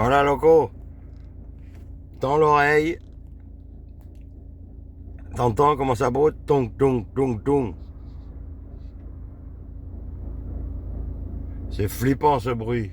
Voilà, loco. Tends l'oreille. T'entends comment ça broute? Tung, tung, tung, tung. C'est flippant ce bruit.